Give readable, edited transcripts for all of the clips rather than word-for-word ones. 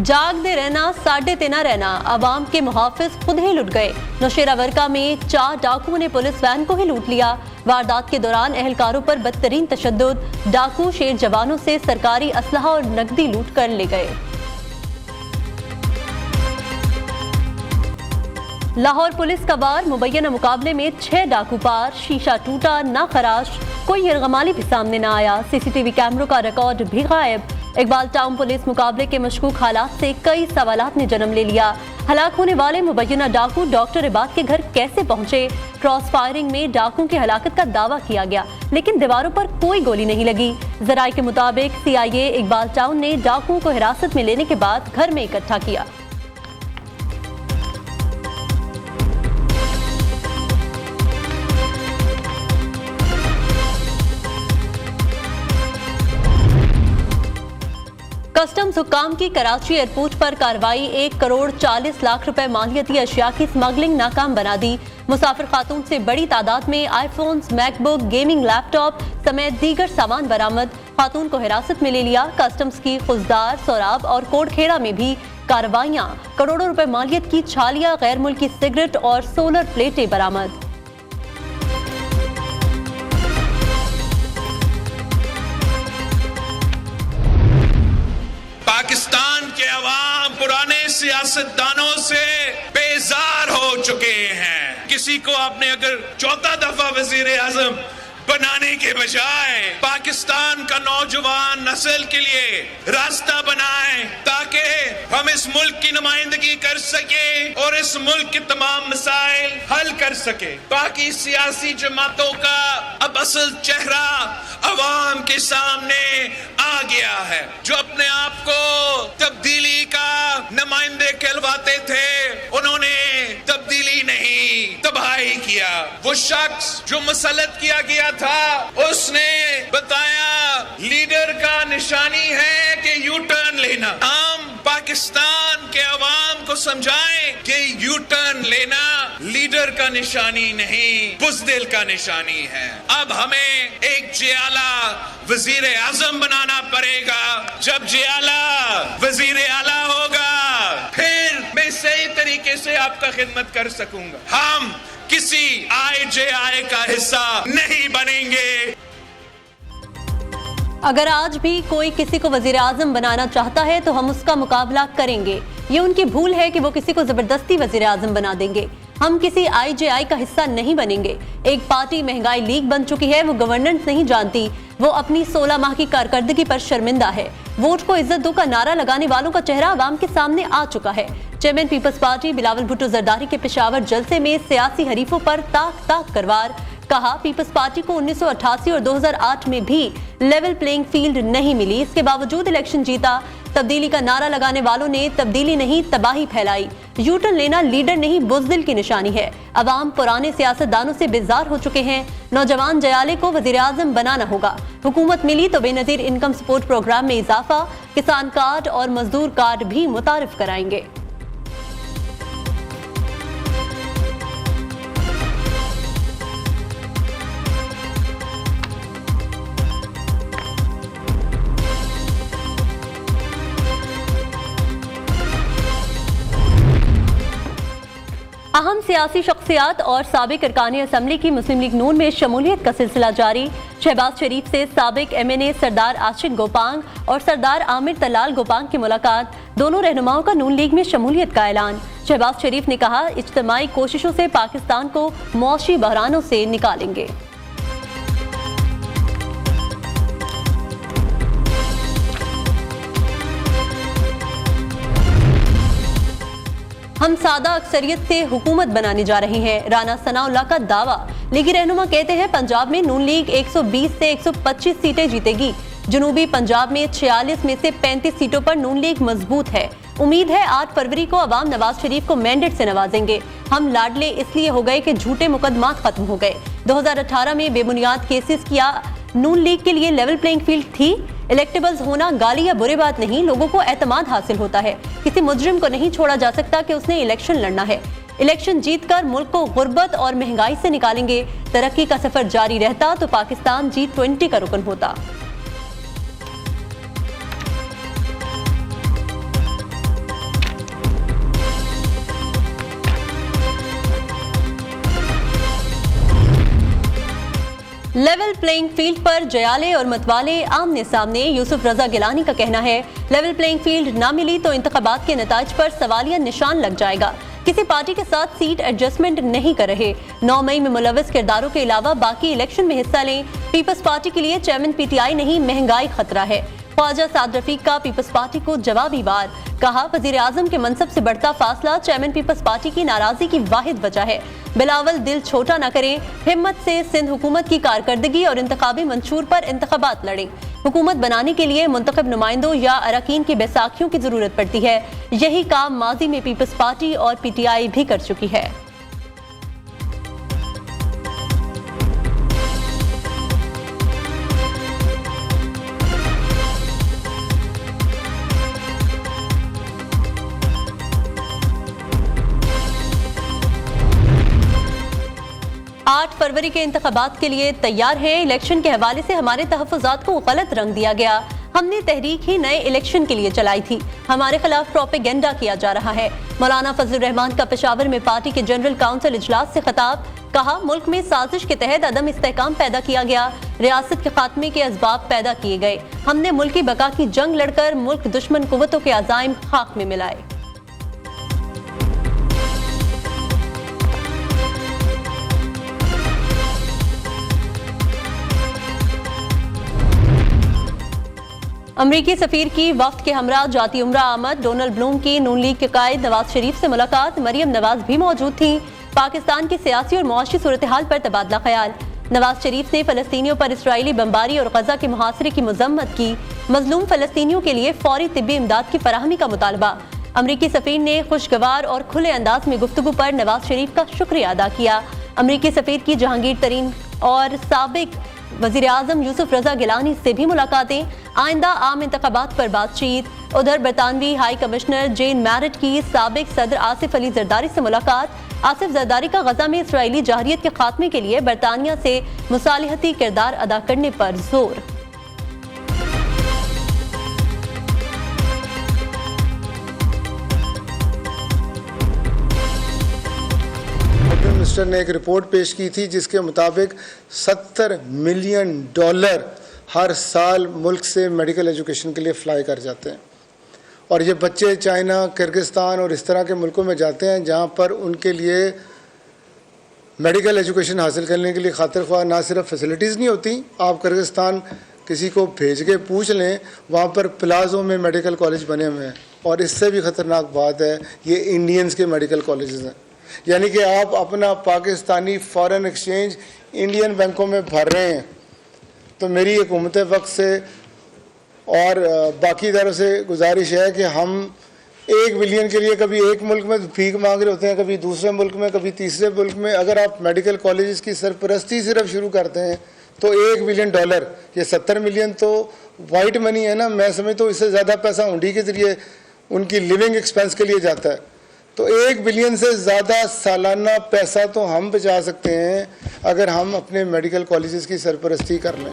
जागते रहना साढ़े तेना रहना, आवाम के मुहाफिज खुद ही लुट गए। नौशेरा वर्का में 4 डाकुओं ने पुलिस वैन को ही लूट लिया। वारदात के दौरान एहलकारों पर बदतरीन तशद्दुद, डाकू शेर जवानों से सरकारी असलहा और नकदी लूट कर ले गए। लाहौर पुलिस का वार, मुबैना मुकाबले में 6 डाकू पार, शीशा टूटा ना खराश, कोई यरगमाली भी सामने न आया। सीसीटीवी कैमरों का रिकॉर्ड भी गायब। इकबाल टाउन पुलिस मुकाबले के मशकूक हालात से कई सवालात ने जन्म ले लिया। हलाक होने वाले मुबैना डाकू डॉक्टर इबाद के घर कैसे पहुंचे? क्रॉस फायरिंग में डाकू की हलाकत का दावा किया गया, लेकिन दीवारों पर कोई गोली नहीं लगी। जराये के मुताबिक CIA इकबाल टाउन ने डाकुओं को हिरासत में लेने के बाद घर में इकट्ठा किया। कस्टम्स हुक्काम की कराची एयरपोर्ट पर कार्रवाई, 1 करोड़ 40 लाख रुपए मालियती अशिया की स्मगलिंग नाकाम बना दी। मुसाफिर खातून से बड़ी तादाद में आईफोन्स, मैकबुक, गेमिंग लैपटॉप समेत दीगर सामान बरामद। खातून को हिरासत में ले लिया। कस्टम्स की खुजदार, सोराब और कोटखेड़ा में भी कार्रवाइयां। करोड़ों रुपए मालियत की छालियां, गैर मुल्की सिगरेट और सोलर प्लेटें बरामद। पाकिस्तान के अवाम पुराने सियासतदानों से बेजार हो चुके हैं। किसी को आपने अगर 4था दफा वजीर आजम बनाने के बजाय पाकिस्तान का नौजवान नस्ल के लिए रास्ता बनाए ताकि हम इस मुल्क की नुमाइंदगी कर सके और इस मुल्क के तमाम मसाइल हल कर सके। बाकी सियासी जमातों का अब असल चेहरा अवाम के सामने आ गया है। जो अपने आप को तब्दीली का नुमाइंदे कहलवाते थे, उन्होंने तब्दीली नहीं तबाही किया। वो शख्स जो मुसल्लत किया गया था, उसने बताया लीडर का निशानी है कि यू टर्न लेना। हम पाकिस्तान के अवाम को समझाएं कि यू टर्न लेना लीडर का निशानी नहीं, बुज़दिल का निशानी है। अब हमें एक जियाला वजीर आजम बनाना पड़ेगा। जब जियाला वजीर आला होगा, फिर मैं सही तरीके से आपका खिदमत कर सकूंगा। हम किसी IJI का हिस्सा नहीं बनेंगे। अगर आज भी कोई किसी को वजीर आजम बनाना चाहता है तो हम उसका मुकाबला करेंगे। ये उनकी भूल है कि वो किसी को जबरदस्ती वजीर आजम बना देंगे। हम किसी IJI का हिस्सा नहीं बनेंगे। एक पार्टी महंगाई लीग बन चुकी है, वो गवर्नेंस नहीं जानती। वो अपनी 16 माह की कारकर्दगी पर शर्मिंदा है। वोट को इज्जत दो का नारा लगाने वालों का चेहरा अवाम के सामने आ चुका है। Chairman Peoples Party Bilawal Bhutto Zardari के पेशावर जलसे में सियासी हरीफों पर ताक ताक करवार। कहा, पीपल्स पार्टी को 1988 और 2008 में भी लेवल प्लेइंग फील्ड नहीं मिली, इसके बावजूद इलेक्शन जीता। तब्दीली का नारा लगाने वालों ने तब्दीली नहीं तबाही फैलाई। यूटर्न लेना लीडर नहीं बुज़दिल की निशानी है। अवाम पुराने सियासतदानों से बेजार हो चुके हैं। नौजवान जयाले को वजीर आजम बनाना होगा। हुकूमत मिली तो बेनजीर इनकम सपोर्ट प्रोग्राम में इजाफा, किसान कार्ड और मजदूर कार्ड भी मुतारिफ कराएंगे। अहम सियासी शख्सियात और साबिक अरकान असम्बली की मुस्लिम लीग नून में शमूलियत का सिलसिला जारी। शहबाज शरीफ से साबिक MNA सरदार आशिक गोपांग और सरदार आमिर तलाल गोपांग की मुलाकात। दोनों रहनुमाओं का नून लीग में शमूलियत का ऐलान। शहबाज शरीफ ने कहा, इज्तिमाई कोशिशों से पाकिस्तान को मौशी बहरानों से निकालेंगे। हम सादा अक्सरियत से हुकूमत बनाने जा रहे हैं, राना सनाउल्लाह का दावा। लीगी रहनुमा कहते हैं, पंजाब में नून लीग 120 से 125 सीटें जीतेगी। जनूबी पंजाब में 46 में से 35 सीटों पर नून लीग मजबूत है। उम्मीद है 8 फरवरी को अवाम नवाज शरीफ को मैंडेट से नवाजेंगे। हम लाडले इसलिए हो गए कि झूठे मुकदमात खत्म हो गए। 2018 में बेबुनियाद केसेस किया नून लीग के लिए लेवल प्लेइंग फील्ड थी। इलेक्टेबल्स होना गाली या बुरी बात नहीं, लोगों को एतमाद हासिल होता है। किसी मुजरिम को नहीं छोड़ा जा सकता कि उसने इलेक्शन लड़ना है। इलेक्शन जीतकर मुल्क को गुर्बत और महंगाई से निकालेंगे। तरक्की का सफर जारी रहता तो पाकिस्तान G20 का रुकन होता। प्लेइंग फील्ड पर जयाले और मतवाले आमने सामने। यूसुफ रजा गिलानी का कहना है, लेवल प्लेइंग फील्ड ना मिली तो इंतखाबात के नताज पर सवालिया निशान लग जाएगा। किसी पार्टी के साथ सीट एडजस्टमेंट नहीं कर रहे। 9 मई में मुलविस किरदारों के अलावा बाकी इलेक्शन में हिस्सा लें। पीपल्स पार्टी के लिए चेयरमैन पीटीआई नहीं, महंगाई खतरा है। ख्वाजा साद रफीक का पीपल्स पार्टी को जवाबी वार। कहा, वजीर आजम के मनसब से बढ़ता फासला चेयरमैन पीपल्स पार्टी की नाराजगी की वाहिद वजह है। बिलावल दिल छोटा न करें, हिम्मत से सिंध हुकूमत की कारकर्दगी और इंतखाबी मंशूर पर इंतखाबात लड़ें। हुकूमत बनाने के लिए मुंतखब नुमाइंदों या अरकान की बैसाखियों की जरूरत पड़ती है। यही काम माजी में पीपल्स पार्टी और पीटीआई भी कर चुकी है। 8 फरवरी के इंतखाबात के लिए तैयार है। इलेक्शन के हवाले से हमारे तहफ़्फ़ुज़ात को गलत रंग दिया गया। हमने तहरीक ही नए इलेक्शन के लिए चलाई थी। हमारे खिलाफ प्रोपेगेंडा किया जा रहा है। मौलाना फजलुर रहमान का पेशावर में पार्टी के जनरल काउंसिल इजलास से खिताब। कहा, मुल्क में साजिश के तहत अदम इस्तेहकाम पैदा किया गया। रियासत के खात्मे के असबाब पैदा किए गए। हमने मुल्की बका की जंग लड़कर मुल्क दुश्मन कुव्वतों के अज़ाइम खाक में मिलाए। अमरीकी सफीर की वफ्द के हमरा जाती उम्रा आमद। डोनाल्ड ब्लूम की नून लीग के कायद नवाज शरीफ से मुलाकात। मरियम नवाज भी मौजूद थी। पाकिस्तान की सियासी और मुआशी सूरत हाल पर तबादला ख्याल। नवाज शरीफ ने फलस्तीनियों पर इसराइली बमबारी और गजा के मुहासरे की मजम्मत की। मजलूम फलस्तीनियों के लिए फौरी तिब्बी इमदाद की फराहमी का मुतालबा। अमरीकी सफीर ने खुशगवार और खुले अंदाज में गुफ्तगू पर नवाज शरीफ का शुक्रिया अदा किया। अमरीकी सफीर की जहांगीर तरीन और साबिक वजीर आजम यूसुफ रजा गिलानी से भी मुलाकातें। आइंदा आम इंतखाबात पर बातचीत। उधर बरतानवी हाई कमिश्नर जेन मैरिट की साबिक सदर आसिफ अली जरदारी से मुलाकात। आसिफ जरदारी का गजा में इसराइली जाहरियत के खात्मे के लिए बरतानिया से मुसालिहती किरदार अदा करने पर जोर। मिनिस्टर ने एक रिपोर्ट पेश की थी जिसके मुताबिक $70 मिलियन हर साल मुल्क से मेडिकल एजुकेशन के लिए फ्लाई कर जाते हैं। और ये बच्चे चाइना, किर्गिस्तान और इस तरह के मुल्कों में जाते हैं जहाँ पर उनके लिए मेडिकल एजुकेशन हासिल करने के लिए खातिर ख्वाह ना सिर्फ फैसिलिटीज़ नहीं होती। आप किर्गिस्तान किसी को भेज के पूछ लें, वहाँ पर प्लाज़ों में मेडिकल कॉलेज बने हुए हैं। और इससे भी ख़तरनाक बात है, ये इंडियंस के मेडिकल कॉलेजेस हैं। यानी कि आप अपना पाकिस्तानी फ़ॉरेन एक्सचेंज इंडियन बैंकों में भर रहे हैं। तो मेरी हुकूमत वक्त से और बाकी इदारों से गुजारिश है कि हम 1 बिलियन के लिए कभी एक मुल्क में भीख मांग रहे होते हैं, कभी दूसरे मुल्क में, कभी तीसरे मुल्क में। अगर आप मेडिकल कॉलेजेस की सरपरस्ती सिर्फ शुरू करते हैं तो $1 बिलियन, ये 70 मिलियन तो वाइट मनी है ना। मैं समझता हूँ इससे ज़्यादा पैसा हुंडी के ज़रिए उनकी लिविंग एक्सपेंस के लिए जाता है। तो 1 बिलियन से ज़्यादा सालाना पैसा तो हम बचा सकते हैं अगर हम अपने मेडिकल कॉलेजेस की सरपरस्ती कर लें।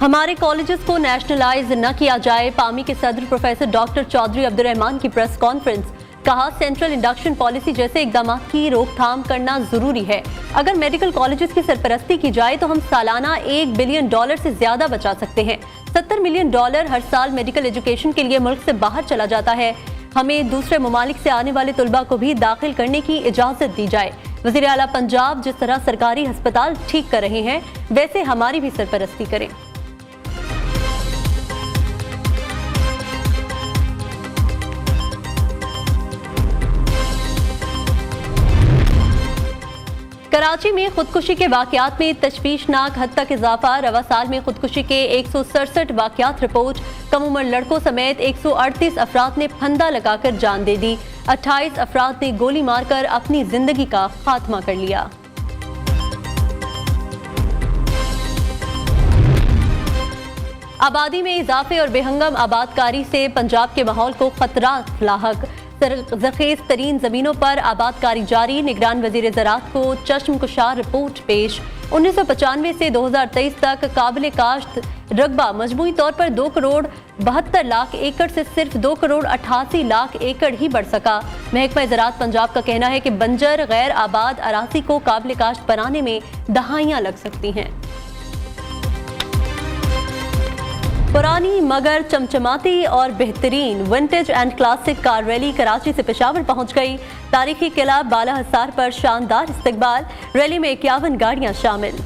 हमारे कॉलेजेस को नेशनलाइज न किया जाए। पामी के सदर प्रोफेसर डॉक्टर चौधरी अब्दुल रहमान की प्रेस कॉन्फ्रेंस। कहा, सेंट्रल इंडक्शन पॉलिसी जैसे इकदाम की रोकथाम करना जरूरी है। अगर मेडिकल कॉलेजेस की सरपरस्ती की जाए तो हम सालाना $1 बिलियन से ज्यादा बचा सकते हैं। $70 मिलियन हर साल मेडिकल एजुकेशन के लिए मुल्क से बाहर चला जाता है। हमें दूसरे ममालिक से आने वाले तुलबा को भी दाखिल करने की इजाजत दी जाए। वज़ीर आला पंजाब जिस तरह सरकारी अस्पताल ठीक कर रहे हैं वैसे हमारी भी सरपरस्ती करें। कराची में खुदकुशी के वाकयात में तशवीशनाक हद तक इजाफा। रवा साल में खुदकुशी के 167 वाकयात रिपोर्ट। कम उम्र लड़कों समेत 138 अफराद ने फंदा लगाकर जान दे दी। 28 अफराद ने गोली मारकर अपनी जिंदगी का खात्मा कर लिया। आबादी में इजाफे और बेहंगम आबादकारी से पंजाब के माहौल को खतरात लाहक। ज़ख़ीर तरीन ज़मीनों पर आबादकारी जारी। निगरान वज़ीर ज़राअत को चश्मकुशार रिपोर्ट पेश। 1995 से 2023 तक काबिल काश्त रकबा मजमूई तौर पर 2 करोड़ 72 लाख एकड़ से सिर्फ 2 करोड़ 88 लाख एकड़ ही बढ़ सका। महकमा ज़राअत पंजाब का कहना है कि बंजर गैर आबाद अराजी को काबिल काश्त बनाने में दहाइयाँ लग सकती हैं। पुरानी मगर चमचमाती और बेहतरीन vintage and classic car rally Karachi से पेशावर पहुंच गई। तारीखी किला बाला हिसार पर शानदार इस्तकबाल, रैली में 51 गाड़ियां शामिल।